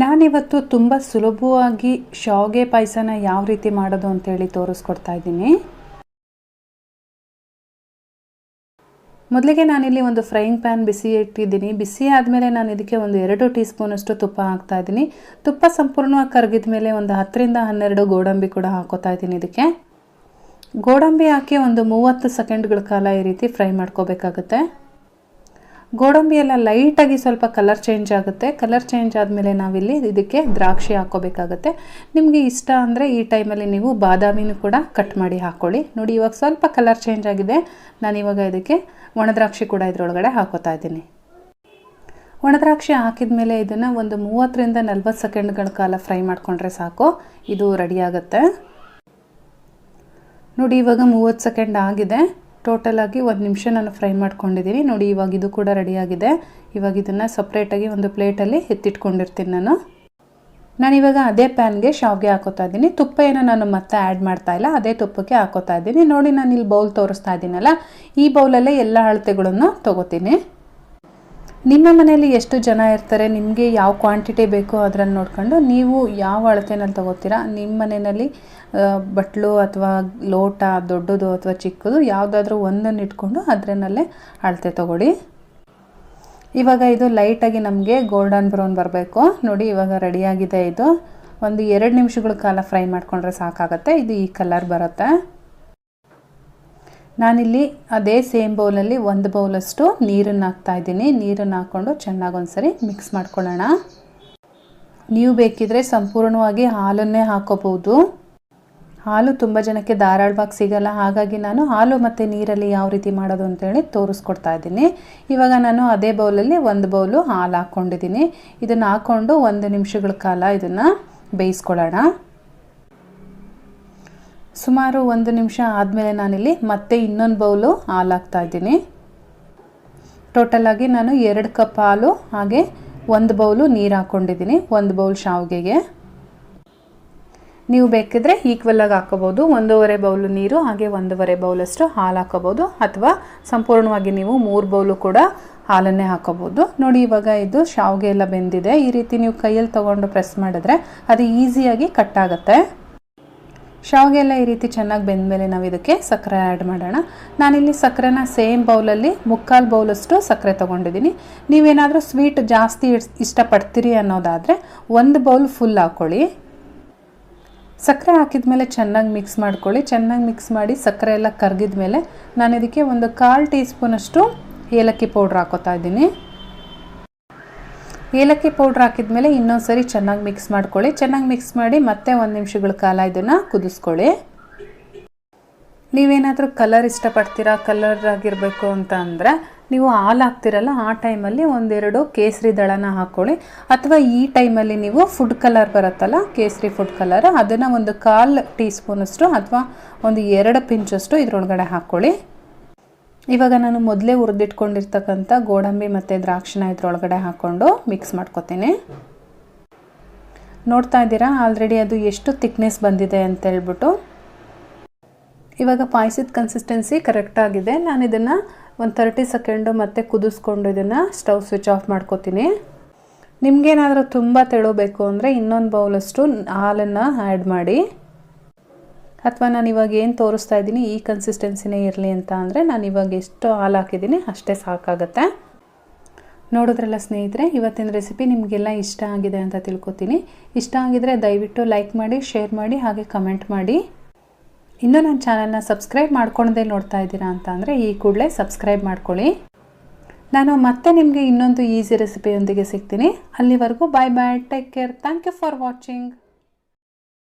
ನಾನಿವತ್ತು ತುಂಬ ಸುಲಭವಾಗಿ ಶಾವಿಗೆ ಪಾಯಸನ ಯಾವ ರೀತಿ ಮಾಡೋದು ಅಂತೇಳಿ ತೋರಿಸ್ಕೊಡ್ತಾ ಇದ್ದೀನಿ. ಮೊದಲಿಗೆ ನಾನಿಲ್ಲಿ ಒಂದು ಫ್ರೈಯಿಂಗ್ ಪ್ಯಾನ್ ಬಿಸಿ ಇಟ್ಟಿದ್ದೀನಿ. ಬಿಸಿ ಆದಮೇಲೆ ನಾನು ಇದಕ್ಕೆ ಒಂದು 2 ಟೀ ಸ್ಪೂನಷ್ಟು ತುಪ್ಪ ಹಾಕ್ತಾ ಇದ್ದೀನಿ. ತುಪ್ಪ ಸಂಪೂರ್ಣವಾಗಿ ಕರಗಿದ ಮೇಲೆ ಒಂದು 10 ರಿಂದ 12 ಗೋಡಂಬಿ ಕೂಡ ಹಾಕೋತಾ ಇದ್ದೀನಿ. ಇದಕ್ಕೆ ಗೋಡಂಬಿ ಹಾಕಿ ಒಂದು 30 ಸೆಕೆಂಡ್ಗಳ ಕಾಲ ಈ ರೀತಿ ಫ್ರೈ ಮಾಡ್ಕೋಬೇಕಾಗುತ್ತೆ. ಗೋಡಂಬಿ ಎಲ್ಲ ಲೈಟಾಗಿ ಸ್ವಲ್ಪ ಕಲರ್ ಚೇಂಜ್ ಆಗುತ್ತೆ. ಕಲರ್ ಚೇಂಜ್ ಆದಮೇಲೆ ನಾವಿಲ್ಲಿ ಇದಕ್ಕೆ ದ್ರಾಕ್ಷಿ ಹಾಕೋಬೇಕಾಗುತ್ತೆ. ನಿಮಗೆ ಇಷ್ಟ ಅಂದರೆ ಈ ಟೈಮಲ್ಲಿ ನೀವು ಬಾದಾಮಿನೂ ಕೂಡ ಕಟ್ ಮಾಡಿ ಹಾಕ್ಕೊಳ್ಳಿ. ನೋಡಿ, ಇವಾಗ ಸ್ವಲ್ಪ ಕಲರ್ ಚೇಂಜ್ ಆಗಿದೆ. ನಾನಿವಾಗ ಇದಕ್ಕೆ ಒಣದ್ರಾಕ್ಷಿ ಕೂಡ ಇದರೊಳಗಡೆ ಹಾಕೋತಾ ಇದ್ದೀನಿ. ಒಣದ್ರಾಕ್ಷಿ ಹಾಕಿದ ಮೇಲೆ ಇದನ್ನು ಒಂದು 30 ರಿಂದ 40 ಸೆಕೆಂಡ್ಗಳ ಕಾಲ ಫ್ರೈ ಮಾಡಿಕೊಂಡ್ರೆ ಸಾಕು, ಇದು ರೆಡಿ ಆಗುತ್ತೆ. ನೋಡಿ, ಇವಾಗ 30 ಸೆಕೆಂಡ್ ಆಗಿದೆ. ಟೋಟಲಾಗಿ 1 ನಿಮಿಷ ನಾನು ಫ್ರೈ ಮಾಡ್ಕೊಂಡಿದ್ದೀನಿ. ನೋಡಿ, ಇವಾಗ ಇದು ಕೂಡ ರೆಡಿಯಾಗಿದೆ. ಇವಾಗ ಇದನ್ನು ಸಪ್ರೇಟಾಗಿ ಒಂದು ಪ್ಲೇಟಲ್ಲಿ ಎತ್ತಿಟ್ಕೊಂಡಿರ್ತೀನಿ ನಾನಿವಾಗ ಅದೇ ಪ್ಯಾನ್ಗೆ ಶಾವಿಗೆ ಹಾಕೋತಾ ಇದ್ದೀನಿ. ತುಪ್ಪ ಏನೋ ನಾನು ಮತ್ತೆ ಆ್ಯಡ್ ಮಾಡ್ತಾ ಇಲ್ಲ, ಅದೇ ತುಪ್ಪಕ್ಕೆ ಹಾಕೋತಾ ಇದ್ದೀನಿ. ನೋಡಿ, ನಾನು ಇಲ್ಲಿ ಬೌಲ್ ತೋರಿಸ್ತಾ ಇದ್ದೀನಲ್ಲ, ಈ ಬೌಲಲ್ಲೇ ಎಲ್ಲ ಅಳತೆಗಳನ್ನು ತೊಗೋತೀನಿ. ನಿಮ್ಮ ಮನೆಯಲ್ಲಿ ಎಷ್ಟು ಜನ ಇರ್ತಾರೆ, ನಿಮಗೆ ಯಾವ ಕ್ವಾಂಟಿಟಿ ಬೇಕೋ ಅದನ್ನು ನೋಡ್ಕೊಂಡು ನೀವು ಯಾವ ಅಳತೆನಲ್ಲಿ ತೊಗೋತೀರಾ. ನಿಮ್ಮ ಮನೆಯಲ್ಲಿ ಬಟ್ಲು ಅಥವಾ ಲೋಟ ದೊಡ್ಡದು ಅಥವಾ ಚಿಕ್ಕದು ಯಾವುದಾದ್ರೂ ಒಂದನ್ನು ಇಟ್ಕೊಂಡು ಅದರಲ್ಲೇ ಅಳತೆ ತೊಗೊಳ್ಳಿ. ಇವಾಗ ಇದು ಲೈಟಾಗಿ ನಮಗೆ ಗೋಲ್ಡನ್ ಬ್ರೌನ್ ಬರಬೇಕು. ನೋಡಿ, ಇವಾಗ ರೆಡಿಯಾಗಿದೆ. ಇದು ಒಂದು 2 ನಿಮಿಷಗಳ ಕಾಲ ಫ್ರೈ ಮಾಡಿಕೊಂಡ್ರೆ ಸಾಕಾಗುತ್ತೆ. ಇದು ಈ ಕಲರ್ ಬರುತ್ತೆ. ನಾನಿಲ್ಲಿ ಅದೇ ಸೇಮ್ ಬೌಲಲ್ಲಿ 1 ಬೌಲಷ್ಟು ನೀರನ್ನು ಹಾಕ್ತಾಯಿದ್ದೀನಿ. ನೀರನ್ನು ಹಾಕ್ಕೊಂಡು ಚೆನ್ನಾಗಿ ಒಂದ್ಸರಿ ಮಿಕ್ಸ್ ಮಾಡ್ಕೊಳ್ಳೋಣ. ನೀವು ಬೇಕಿದ್ರೆ ಸಂಪೂರ್ಣವಾಗಿ ಹಾಲನ್ನೇ ಹಾಕೋಬಹುದು. ಹಾಲು ತುಂಬ ಜನಕ್ಕೆ ಧಾರಾಳವಾಗಿ ಸಿಗಲ್ಲ, ಹಾಗಾಗಿ ನಾನು ಹಾಲು ಮತ್ತು ನೀರಲ್ಲಿ ಯಾವ ರೀತಿ ಮಾಡೋದು ಅಂತೇಳಿ ತೋರಿಸ್ಕೊಡ್ತಾ ಇದ್ದೀನಿ. ಇವಾಗ ನಾನು ಅದೇ ಬೌಲಲ್ಲಿ 1 ಬೌಲು ಹಾಲು ಹಾಕ್ಕೊಂಡಿದ್ದೀನಿ. ಇದನ್ನು ಹಾಕ್ಕೊಂಡು 1 ನಿಮಿಷಗಳ ಕಾಲ ಇದನ್ನು ಬೇಯಿಸ್ಕೊಳ್ಳೋಣ. ಸುಮಾರು 1 ನಿಮಿಷ ಆದಮೇಲೆ ನಾನಿಲ್ಲಿ ಮತ್ತೆ ಇನ್ನೊಂದು ಬೌಲು ಹಾಲು ಹಾಕ್ತಾಯಿದ್ದೀನಿ. ಟೋಟಲಾಗಿ ನಾನು 2 ಕಪ್ ಹಾಲು ಹಾಗೆ 1 ಬೌಲು ನೀರು ಹಾಕ್ಕೊಂಡಿದ್ದೀನಿ 1 ಬೌಲ್ ಶಾವಿಗೆಗೆ. ನೀವು ಬೇಕಿದ್ರೆ ಈಕ್ವಲಾಗಿ ಹಾಕೋಬೋದು. 1.5 ಬೌಲು ನೀರು ಹಾಗೆ 1.5 ಬೌಲಷ್ಟು ಹಾಲು ಹಾಕೋಬೋದು, ಅಥವಾ ಸಂಪೂರ್ಣವಾಗಿ ನೀವು 3 ಬೌಲು ಕೂಡ ಹಾಲನ್ನೇ ಹಾಕೋಬೋದು. ನೋಡಿ, ಇವಾಗ ಇದು ಶಾವಿಗೆ ಎಲ್ಲ ಬೆಂದಿದೆ. ಈ ರೀತಿ ನೀವು ಕೈಯಲ್ಲಿ ತೊಗೊಂಡು ಪ್ರೆಸ್ ಮಾಡಿದ್ರೆ ಅದು ಈಸಿಯಾಗಿ ಕಟ್ ಆಗುತ್ತೆ. ಶಾವಿಗೆ ಎಲ್ಲ ಈ ರೀತಿ ಚೆನ್ನಾಗಿ ಬೆಂದಮೇಲೆ ನಾವು ಇದಕ್ಕೆ ಸಕ್ಕರೆ ಆ್ಯಡ್ ಮಾಡೋಣ. ನಾನಿಲ್ಲಿ ಸಕ್ಕರೆನ ಸೇಮ್ ಬೌಲಲ್ಲಿ 3/4 ಬೌಲಷ್ಟು ಸಕ್ಕರೆ ತೊಗೊಂಡಿದ್ದೀನಿ. ನೀವೇನಾದರೂ ಸ್ವೀಟ್ ಜಾಸ್ತಿ ಇಷ್ಟಪಡ್ತೀರಿ ಅನ್ನೋದಾದರೆ 1 ಬೌಲ್ ಫುಲ್ ಹಾಕ್ಕೊಳ್ಳಿ. ಸಕ್ಕರೆ ಹಾಕಿದ ಮೇಲೆ ಚೆನ್ನಾಗಿ ಮಿಕ್ಸ್ ಮಾಡ್ಕೊಳ್ಳಿ. ಚೆನ್ನಾಗಿ ಮಿಕ್ಸ್ ಮಾಡಿ ಸಕ್ಕರೆ ಎಲ್ಲ ಕರಗಿದ ಮೇಲೆ ನಾನು ಇದಕ್ಕೆ ಒಂದು 1/4 ಟೀ ಸ್ಪೂನಷ್ಟು ಏಲಕ್ಕಿ ಪೌಡ್ರ್ ಹಾಕೋತಾ ಇದ್ದೀನಿ. ಏಲಕ್ಕಿ ಪೌಡ್ರ್ ಹಾಕಿದ ಮೇಲೆ ಇನ್ನೊಂದು ಸರಿ ಚೆನ್ನಾಗಿ ಮಿಕ್ಸ್ ಮಾಡ್ಕೊಳ್ಳಿ. ಚೆನ್ನಾಗಿ ಮಿಕ್ಸ್ ಮಾಡಿ ಮತ್ತೆ 1 ನಿಮಿಷಗಳ ಕಾಲ ಇದನ್ನು ಕುದಿಸ್ಕೊಳ್ಳಿ. ನೀವೇನಾದರೂ ಕಲರ್ ಇಷ್ಟಪಡ್ತೀರಾ, ಕಲರ್ ಆಗಿರಬೇಕು ಅಂತ ಅಂದರೆ ನೀವು ಹಾಲು ಹಾಕ್ತಿರಲ್ಲ, ಆ ಟೈಮಲ್ಲಿ 1-2 ಕೇಸರಿ ದಳನ ಹಾಕ್ಕೊಳ್ಳಿ. ಅಥವಾ ಈ ಟೈಮಲ್ಲಿ ನೀವು ಫುಡ್ ಕಲರ್ ಬರುತ್ತಲ್ಲ, ಕೇಸರಿ ಫುಡ್ ಕಲರ್, ಅದನ್ನು ಒಂದು 1/4 ಟೀ ಸ್ಪೂನಷ್ಟು ಅಥವಾ ಒಂದು 2 ಪಿಂಚಷ್ಟು ಇದರೊಳಗಡೆ ಹಾಕ್ಕೊಳ್ಳಿ. ಇವಾಗ ನಾನು ಮೊದಲೇ ಹುರಿದಿಟ್ಕೊಂಡಿರ್ತಕ್ಕಂಥ ಗೋಡಂಬಿ ಮತ್ತು ದ್ರಾಕ್ಷಿನ ಇದರೊಳಗಡೆ ಹಾಕ್ಕೊಂಡು ಮಿಕ್ಸ್ ಮಾಡ್ಕೊತೀನಿ. ನೋಡ್ತಾ ಇದ್ದೀರಾ ಆಲ್ರೆಡಿ ಅದು ಎಷ್ಟು ಥಿಕ್ನೆಸ್ ಬಂದಿದೆ ಅಂತೇಳ್ಬಿಟ್ಟು. ಇವಾಗ ಪಾಯಸದ ಕನ್ಸಿಸ್ಟೆನ್ಸಿ ಕರೆಕ್ಟಾಗಿದೆ. ನಾನು ಇದನ್ನು ಒಂದು 30 ಸೆಕೆಂಡು ಮತ್ತೆ ಕುದಿಸ್ಕೊಂಡು ಇದನ್ನು ಸ್ಟವ್ ಸ್ವಿಚ್ ಆಫ್ ಮಾಡ್ಕೋತೀನಿ. ನಿಮಗೇನಾದರೂ ತುಂಬ ತೆಳಬೇಕು ಅಂದರೆ ಇನ್ನೊಂದು ಬೌಲಷ್ಟು ಹಾಲನ್ನು ಆ್ಯಡ್ ಮಾಡಿ, ಅಥವಾ ನಾನು ಇವಾಗ ಏನು ತೋರಿಸ್ತಾ ಇದ್ದೀನಿ ಈ ಕನ್ಸಿಸ್ಟೆನ್ಸಿನೇ ಇರಲಿ ಅಂತ ಅಂದರೆ ನಾನು ಇವಾಗ ಎಷ್ಟು ಹಾಲು ಹಾಕಿದ್ದೀನಿ ಅಷ್ಟೇ ಸಾಕಾಗುತ್ತೆ. ನೋಡಿದ್ರಲ್ಲ ಸ್ನೇಹಿತರೆ, ಇವತ್ತಿನ ರೆಸಿಪಿ ನಿಮಗೆಲ್ಲ ಇಷ್ಟ ಆಗಿದೆ ಅಂತ ತಿಳ್ಕೊತೀನಿ. ಇಷ್ಟ ಆಗಿದರೆ ದಯವಿಟ್ಟು ಲೈಕ್ ಮಾಡಿ, ಶೇರ್ ಮಾಡಿ, ಹಾಗೆ ಕಮೆಂಟ್ ಮಾಡಿ. ಇನ್ನೂ ನನ್ನ ಚಾನಲ್ನ ಸಬ್ಸ್ಕ್ರೈಬ್ ಮಾಡ್ಕೊಳ್ಳದೆ ನೋಡ್ತಾ ಇದ್ದೀರಾ ಅಂತ ಅಂದರೆ ಈ ಕೂಡಲೇ ಸಬ್ಸ್ಕ್ರೈಬ್ ಮಾಡ್ಕೊಳ್ಳಿ. ನಾನು ಮತ್ತೆ ನಿಮಗೆ ಇನ್ನೊಂದು ಈಸಿ ರೆಸಿಪಿಯೊಂದಿಗೆ ಸಿಗ್ತೀನಿ. ಅಲ್ಲಿವರೆಗೂ bye bye, take care, thank you for watching.